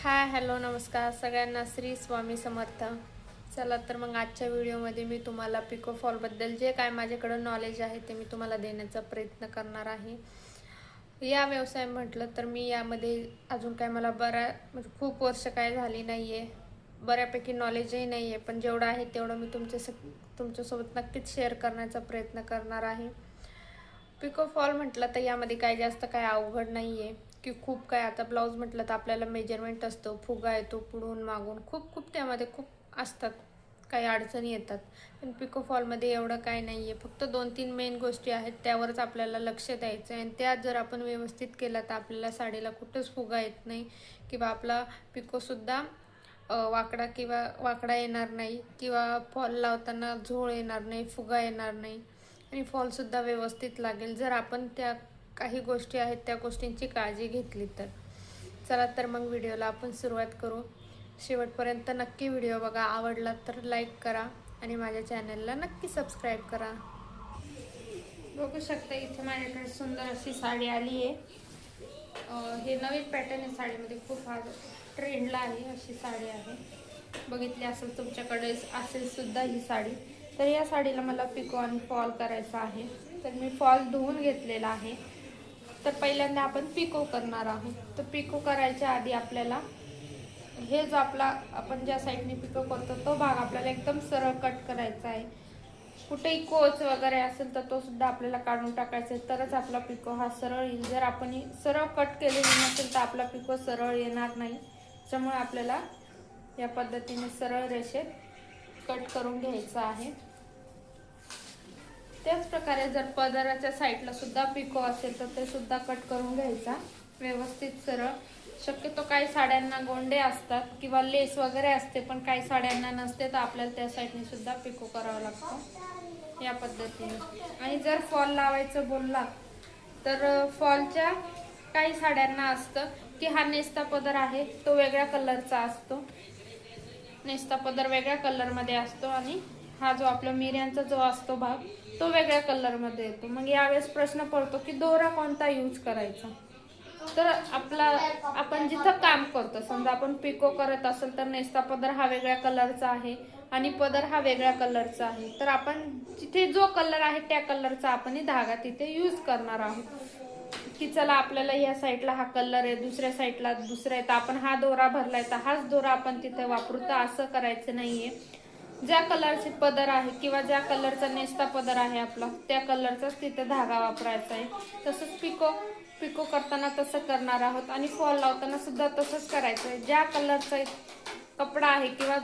Hi hello नमस्कार सगळ्यांना, श्री स्वामी समर्थ। चला तर मग आजच्या व्हिडिओमध्ये मी तुम्हाला पिको फॉलबद्दल जे काय माझ्याकडे नॉलेज आहे ते मी तुम्हाला देण्याचा प्रयत्न करणार आहे। या व्यवसाय म्हटलं तर मी यामध्ये अजून काय मला म्हणजे खूप वर्ष काय झाली नाहीये, बऱ्यापैकी नॉलेजही नाहीये, पण जेवढं आहे तेवढं मी तुमच्यासोबत नक्कीच शेअर करण्याचा प्रयत्न करणार आहे। पिको फॉल म्हटलं तर यामध्ये काय जास्त काय अवघड नाहीये की खूप काय। आता ब्लाऊज म्हटलं तर आपल्याला मेजरमेंट असतं, फुगा येतो पुढून मागून, खूप त्यामध्ये खूप असतात, काही अडचणी येतात। पण पिको फॉलमध्ये एवढं काय नाहीये, फक्त 2-3 मेन गोष्टी आहेत त्यावरच आपल्याला लक्ष द्यायचं आहे। आणि त्या जर आपण व्यवस्थित केला तर आपल्याला साडीला कुठेच फुगा येत नाही किंवा आपला पिकोसुद्धा वाकडा येणार नाही किंवा फॉल लावताना झोळ येणार नाही, फुगा येणार नाही आणि फॉलसुद्धा व्यवस्थित लागेल जर आपण त्या काही गोष्टी आहेत त्या गोष्टींची काळजी घेतली तर। चला तर मग व्हिडिओला आपण सुरुवात करू। शेवटपर्यंत नक्की व्हिडिओ बघा, आवडला तर लाईक करा आणि माझ्या चॅनलला नक्की सबस्क्राईब करा। बघू शकता इथे माझ्याकडे सुंदर अशी साडी आली आहे। हे नवीन पॅटर्न आहे साडीमध्ये, खूप हा ट्रेंडला आहे अशी साडी आहे। बघितली असेल तुमच्याकडे असेल सुद्धा ही साडी। तर या साडीला मला पिको आणि फॉल करायचा आहे, तर मी फॉल धुवून घेतलेला आहे। तर पहिल्यांदा आपण पिको करणार आहोत। तर पिको करायच्या आधी आपल्याला हे जो आपण ज्या साईडने पिको करतो तो भाग आपल्याला एकदम सरळ कट करायचा आहे। कुठेही कोच वगैरे असेल तर तो सुद्धा आपल्याला काढून टाकायचा आहे, तरच आपला पिको हा सरळ येईल। जर आपण सरळ कट केलेली नसेल तर आपला पिको सरळ येणार नाही। त्यामुळे आपल्याला या पद्धतीने सरळ रेषेत कट करून घ्यायचा आहे। त्याच प्रकारे जर पदराच्या साईडला सुद्धा पिको असेल तर ते सुद्धा कट करून घ्यायचा व्यवस्थित सरळ। शक्यतो काही साड्यांना गोंडे असतात किंवा लेस वगैरे असते, पण काही साड्यांना नसते, तर आपल्याला त्या साईडने सुद्धा पिको करावा लागतो या पद्धतीने। आणि जर फॉल लावायचं बोलला तर फॉलच्या काही साड्यांना असतं की हा नेस्ता पदर आहे तो वेगळ्या कलरचा असतो, नेस्ता पदर वेगळ्या कलरमध्ये असतो आणि हा जो आपला मिऱ्यांचा जो असतो भाग तो वेगळ्या कलरमध्ये येतो। मग यावेळेस प्रश्न पडतो की दोरा कोणता यूज करायचा। तर आपण जिथं काम करतो, समजा आपण पिको करत असेल तर नेस्ता पदर हा वेगळ्या कलरचा आहे आणि पदर हा वेगळ्या कलरचा आहे, तर आपण जिथे जो कलर आहे त्या कलरचा आपण धागा तिथे यूज करणार आहोत। की चला आपल्याला या साईडला हा कलर आहे, दुसऱ्या साईडला दुसरा आहे, तर आपण हा दोरा भरलाय तर हाच दोरा आपण तिथे वापरू, तर असं करायचं नाहीये। ज्या कलरचे पदर आहे किंवा ज्या कलरचा नेस्ता पदर आहे आपला त्या कलरचाच तिथे धागा वापरायचा आहे। तसंच पिको करताना तसं करणार आहोत आणि फॉल लावताना सुद्धा तसंच करायचं आहे। ज्या कलरचा कपडा आहे किंवा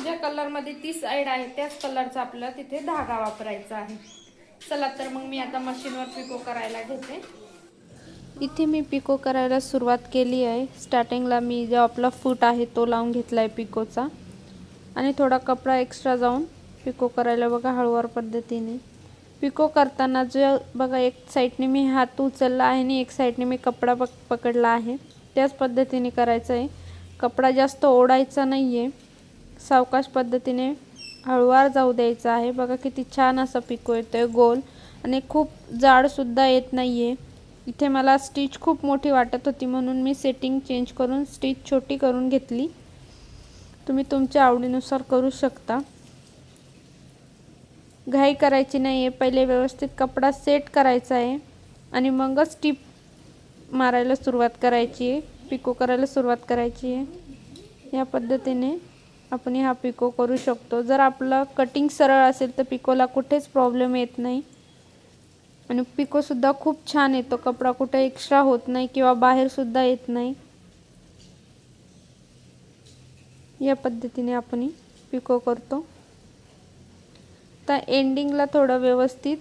ज्या कलरमध्ये ती साईड आहे त्याच कलरचा आपल्याला तिथे धागा वापरायचा आहे। चला तर मग मी आता मशीनवर पिको करायला घेते। इथे मी पिको करायला सुरुवात केली आहे। स्टार्टिंगला मी जो आपला फूट आहे तो लावून घेतलाय पिकोचा आणि थोडा कपडा एक्स्ट्रा जाऊन पिको करायला बघा हळूवार पद्धतीने। पिको करताना जो बघा एक साईडने मी हात उचलला आहे आणि एक साईडने मी कपडा पकडला आहे, त्याच पद्धतीने करायचं आहे। कपडा जास्त ओढायचा नाहीये, सावकाश पद्धतीने हळूवार जाऊ द्यायचा आहे। बघा किती छान असा पिको येतोय गोल आणि खूप जाड सुद्धा येत नाहीये। इथे मला स्टिच खूप मोठी वाटत होती म्हणून मी सेटिंग चेंज करून स्टिच छोटी करून घेतली, तुम्ही तुमच्या आवडीनुसार करू शकता। घाई करायची नाहीये, पहिले व्यवस्थित कपडा सेट करायचा आहे आणि मगच टिप मारायला सुरुवात करायची आहे, पिको करायला सुरुवात करायची आहे। या पद्धतीने आपण हा पिको करू शकतो। जर आपलं कटिंग सरळ असेल तर पिकोला कुठेच प्रॉब्लेम येत नाही आणि पिको सुद्धा खूप छान येतो, कपडा कुठे एक्स्ट्रा होत नाही किंवा बाहेर सुद्धा येत नाही। या पद्धतीने आपण पिको करतो। तर एंडिंगला थोडं व्यवस्थित,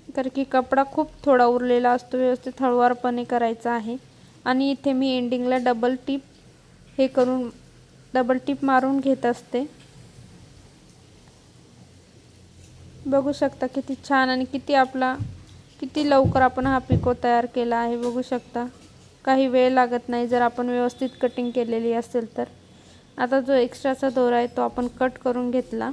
कारण की कपडा खूप थोडा उरलेला असतो, व्यवस्थित हळूवारपणे करायचा आहे। आणि इथे मी एंडिंगला डबल टिप मारून घेत असते। बघू शकता किती छान आणि किती लवकर आपण हा पिको तयार केला आहे। बघू शकता काही वेळ लागत नाही जर आपण व्यवस्थित कटिंग केलेली असेल तर। आता जो एक्स्ट्राचा दोरा आहे तो आपण कट करून घेतला।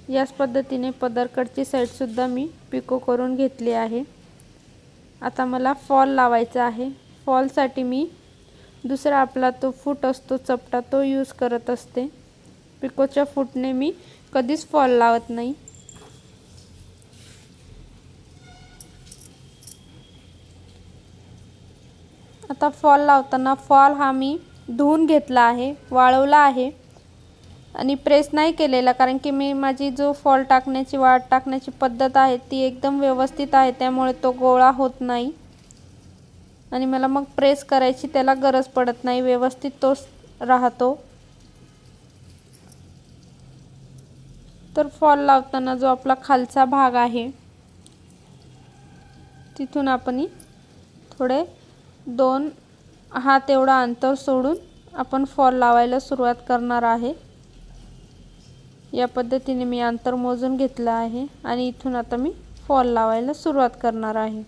याच पद्धतीने पदरकडची साईड सुद्धा मी पिको करून घेतली आहे। आता मला फॉल लावायचा आहे। फॉलसाठी मी दुसरा आपला तो फूट असतो चपटा, तो यूज करत असते. पिकोच्या फूटने मी कधीच फॉल लावत नाही. आता फॉल लावताना फॉल हा मी धुवून घेतला आहे, वाळवला आहे आणि प्रेस नाही केलेला, कारण की मी माझी जो फॉल टाकण्याची वाट टाकण्याची पद्धत आहे ती एकदम व्यवस्थित आहे, त्यामुळे तो गोळा होत नाही आणि मला मग प्रेस करायची त्याला गरज पडत नाही, व्यवस्थित तो राहतो. तर फॉल लावताना जो आपला खालचा भाग आहे तिथून आपण थोडे 2 हात एवढा अंतर सोडून आपण फॉल लावायला सुरुवात करणार आहे. या पद्धतीने मी अंतर मोजून घेतलं आहे आणि इथून आता मी फॉल लावायला सुरुवात करणार आहे.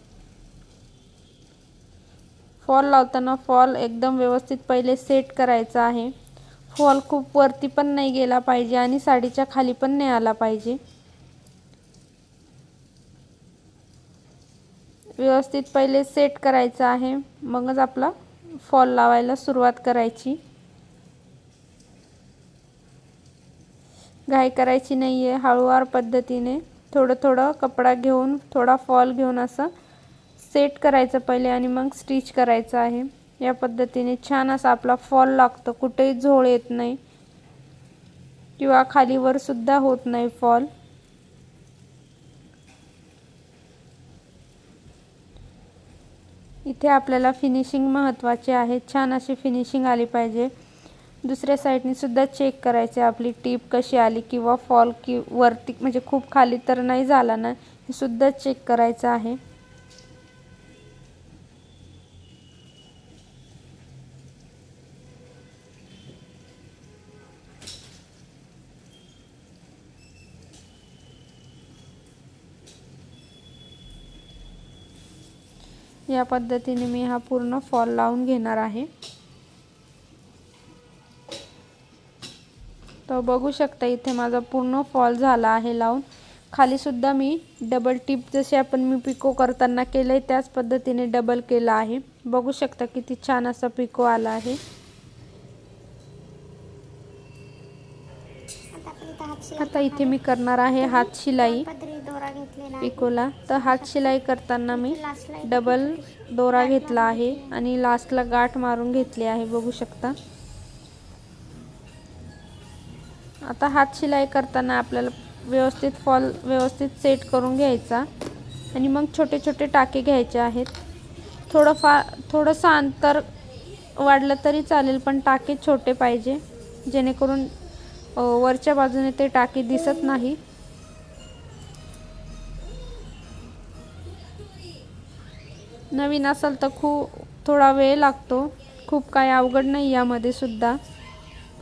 फॉल लावताना फॉल एकदम व्यवस्थित पहिले सेट करायचा आहे. फॉल खूप वरती पण नाही गेला पाहिजे आणि साडीच्या खाली पण नाही आला पाहिजे. व्यवस्थित पहिले सेट करायचा आहे, मगच आपला फॉल लावायला सुरुवात करायची. घाई करायची नाही आहे. हळूवार पद्धतीने थोडं थोडं कपडा घेऊन थोडा फॉल घेऊन असं सेट करायचं पहिले आणि मग स्टिच करायचं आहे. या पद्धतीने छान असा आपला फॉल लागतो, कुठेही झोळ येत नाही किंवा खाली वर सुद्धा होत नाही फॉल. इथे आपल्याला फिनिशिंग महत्त्वाचे आहे, छान अशी फिनिशिंग आली पाहिजे. दुसऱ्या साईडने सुद्धा चेक करायचे आपली टीप कशी आली किंवा फॉल की वरती म्हणजे खूप खाली तर नाही झाला ना, हे सुद्धा चेक करायचं आहे. या पद्धतीने मी हा पूर्ण फॉल लावून घेणार आहे. तर बघू शकता इथे माझा पूर्ण फॉल झाला आहे लावून. खाली सुद्धा मी डबल टिप जसे आपण मी पिको करताना केले त्याच पद्धतीने डबल केला आहे. बघू शकता किती छान असा पिको आला आहे. आता इथे मी करणार आहे हात शिलाई पिकोला. तर हात शिलाई करताना मी डबल दोरा घेतला आहे आणि लास्टला गाठ मारून घेतली आहे, बघू शकता. आता हात शिलाई करताना आपल्याला व्यवस्थित फॉल व्यवस्थित सेट करून घ्यायचा आणि मग छोटे छोटे टाके घ्यायचे आहेत. थोडंसं अंतर वाढलं तरी चालेल, पण टाके छोटे पाहिजे जेणेकरून वरच्या बाजूने ते टाके दिसत नाही. नवीन असेल तर थोडा वेळ लागतो, खूप काही अवघड नाही यामध्ये सुद्धा,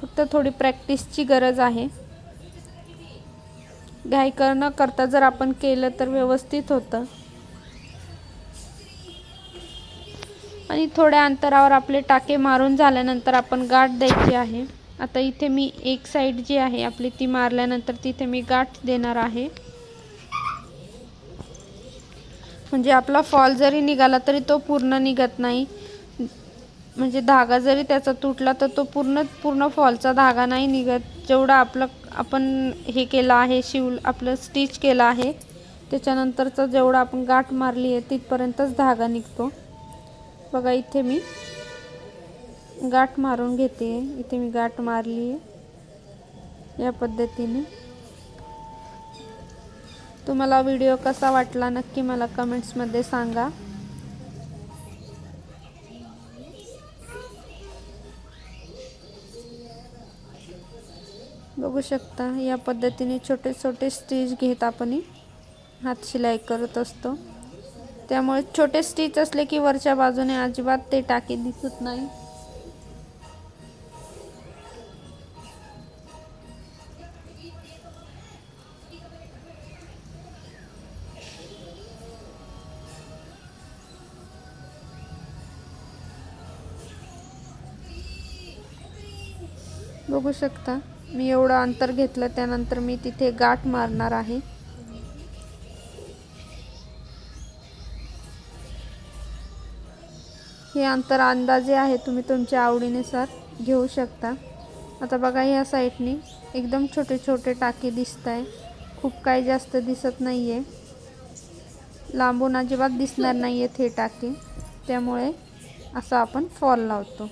फक्त थोडी प्रॅक्टिसची गरज आहे. घाई न करता जर आपण केलं तर व्यवस्थित होतं. आणि थोड्या अंतरावर आपले टाके मारून झाल्यानंतर आपण गाठ द्यायची आहे. आता इथे मी एक साईड जी आहे आपली ती मारल्यानंतर तिथे मी गाठ देणार आहे. म्हणजे आपला फॉल जरी निघाला तरी तो पूर्ण निघत नाही, म्हणजे धागा जरी त्याचा तुटला तर तो पूर्ण फॉलचा धागा नाही निघत. जेवढा आपण हे केलं आहे, आपलं स्टिच केलं आहे त्याच्यानंतरचा जेवढा आपण गाठ मारली आहे तिथपर्यंतच धागा निघतो. बघा इथे मी गाठ मारून घेते. इथे मी गाठ मारली आहे या पद्धतीने. तुम्हाला व्हिडिओ कसा वाटला नक्की मला कमेंट्समध्ये सांगा. बघू शकता या पद्धतीने छोटे छोटे स्टिच घेत आपण हात शिलाई करत असतो. त्यामुळे छोटे स्टिच असले की वरच्या बाजूने अजिबात ते टाके दिसत नाही. बघू शकता मी एवढं अंतर घेतलं, त्यानंतर मी तिथे गाठ मारणार आहे. हे अंतर अंदाजे आहे, तुम्ही तुमच्या आवडीनुसार घेऊ शकता. आता बघा ह्या साईडनी एकदम छोटे छोटे टाके दिसत आहे, खूप काही जास्त दिसत नाही आहे. लांबून अजिबात दिसणार नाही आहेत हे टाके, त्यामुळे असं आपण फॉल लावतो.